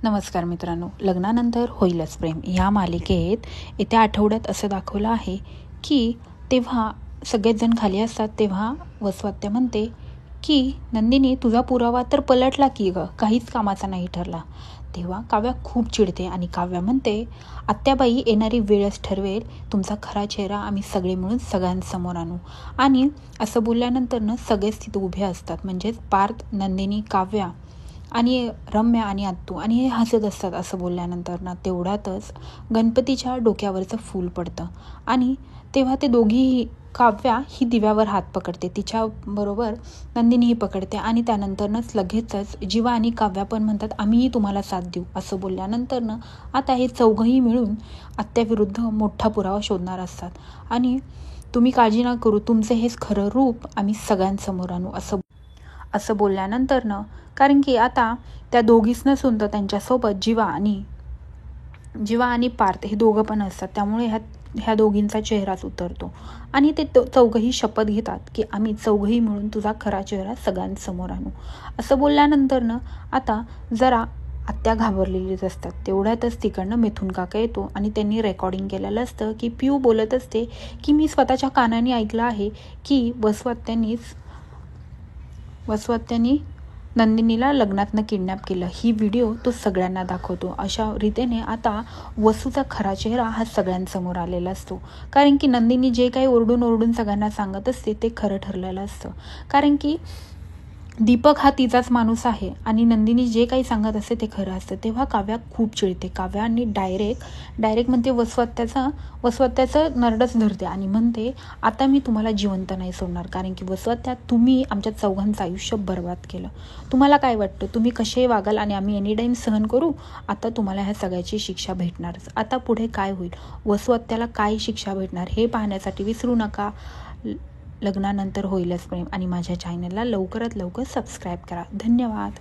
नमस्कार मित्रांनो, लग्नानंतर होईलच प्रेम या मालिकेत येत्या आठवड्यात असं दाखवलं आहे की तेव्हा सगळेच जण खाली असतात तेव्हा वसवात्या म्हणते की नंदिनी, तुझा पुरावा तर पलटला की ग, काहीच कामाचा नाही ठरला. तेव्हा काव्या खूप चिडते आणि काव्या म्हणते, आत्याबाई येणारी वेळच ठरवेल, तुमचा खरा चेहरा आम्ही सगळे मिळून सगळ्यांसमोर आणू. आणि असं बोलल्यानंतर सगळेच तिथे उभे असतात, म्हणजेच पार्थ, नंदिनी, काव्या आणि रम्या आणि आत्तू, आणि हे हसत असतात. असं बोलल्यानंतर तेवढ्यातच गणपतीच्या डोक्यावरचं फूल पडतं आणि तेव्हा ते दोघीही, काव्या ही दिव्यावर हात पकडते, तिच्याबरोबर नंदिनीही पकडते आणि त्यानंतरच लगेचच जीवा आणि काव्या पण म्हणतात, आम्हीही तुम्हाला साथ देऊ. असं बोलल्यानंतर आता हे चौघंही मिळून आत्याविरुद्ध मोठा पुरावा शोधणार असतात आणि तुम्ही काळजी न करू, तुमचे हेच खरं रूप आम्ही सगळ्यांसमोर आणू. असं बोलल्यानंतर कारण की आता त्या दोघीच नसून तर त्यांच्यासोबत जीवा आणि पार्थ हे दोघं पण असतात, त्यामुळे ह्या दोघींचा चेहराच उतरतो आणि ते चौघही शपथ घेतात की आम्ही चौघही मिळून तुझा खरा चेहरा सगळ्यांसमोर आणू. असं बोलल्यानंतर आता जरा आत्या घाबरलेलीच असतात. तेवढ्यातच तिकडनं मिथुन काका येतो आणि त्यांनी रेकॉर्डिंग केलेलं असतं की पिऊ बोलत असते की मी स्वतःच्या कानाने ऐकलं आहे की वसवात्यांनी नंदिनीला लग्नातनं किडनॅप केलं. ही व्हिडिओ तो सगळ्यांना दाखवतो. अशा रीतीने आता वसूचा खरा चेहरा हा सगळ्यांसमोर आलेला असतो, कारण की नंदिनी जे काही ओरडून सगळ्यांना सांगत असते ते खरं ठरलेलं असतं. कारण की दीपक हा तिचाच माणूस आहे आणि नंदिनी जे काही सांगत असते ते खरं असतं. तेव्हा काव्या खूप चिडते. काव्याने डायरेक्ट म्हणते वसवात्याचं नरडच धरते आणि म्हणते, आता मी तुम्हाला जिवंत नाही सोडणार, कारण की वसवात्या, तुम्ही आमच्या चौघांचं आयुष्य बर्बाद केलं. तुम्हाला काय वाटतं, तुम्ही कसे वागाल आणि आम्ही एनी टाईम सहन करू? आता तुम्हाला ह्या सगळ्याची शिक्षा भेटणारच. आता पुढे काय होईल, वसवात्याला काय शिक्षा भेटणार हे पाहण्यासाठी विसरू नका. लग्नानंतर होईलच प्रेम आणि माझ्या चॅनलला लवकरात लवकर सबस्क्राईब करा. धन्यवाद.